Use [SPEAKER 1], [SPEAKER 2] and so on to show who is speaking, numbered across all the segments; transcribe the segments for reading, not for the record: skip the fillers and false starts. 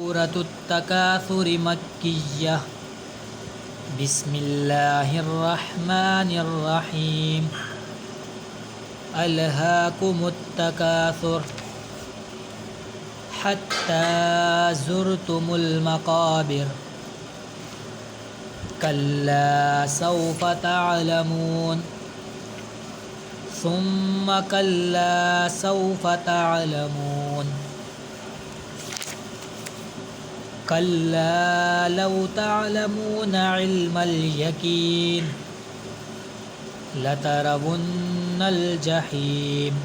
[SPEAKER 1] सूरतुत तकासुर मक्किय्या बिस्मिल्लाहिर्रहमानिर्रहीम अलहाकुमुत तकासुर हत्ता ज़ुरतुमुल मक़ाबिर कल्ला सौफ तअलमून सुम्मा कल्ला सौफ तअलमून कल्ला लौ तअलमून इल्मल यकीन लतरवुन्नल जहीम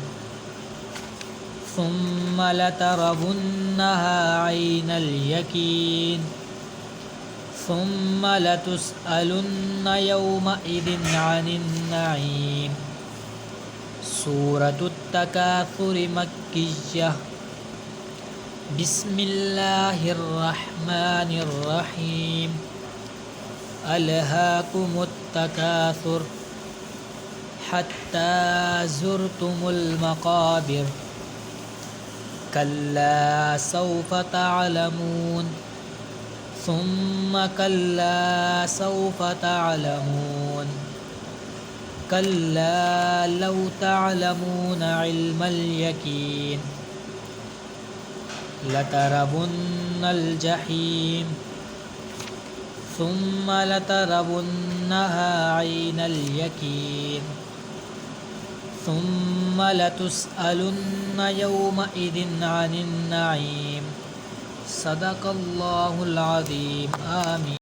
[SPEAKER 1] सुम्मा लतरवुन्नहा ऐनल यकीन सुम्मा लतुस्अलुन्न यौमइदिन अनिन नईम। सूरतुत तकासुर मक्किय्या बिस्मिल्लाहिर्रहमानिर्रहीम अलहाकुमुत तकासुर हत्ता ज़ुरतुमुल मक़ाबिर कल्ला सौफ तअलमून सुम्मा कल्ला सौफ तअलमून कल्ला लौ तअलमून इल्मल यकीन लतरवुन्नल जहीम सुम्मा लतरवुन्नहा ऐनल यकीन सुम्मा लतुस्अलुन्न यौमइदिन अनिन नईम। सदक़ल्लाहुल अज़ीम। आमीन।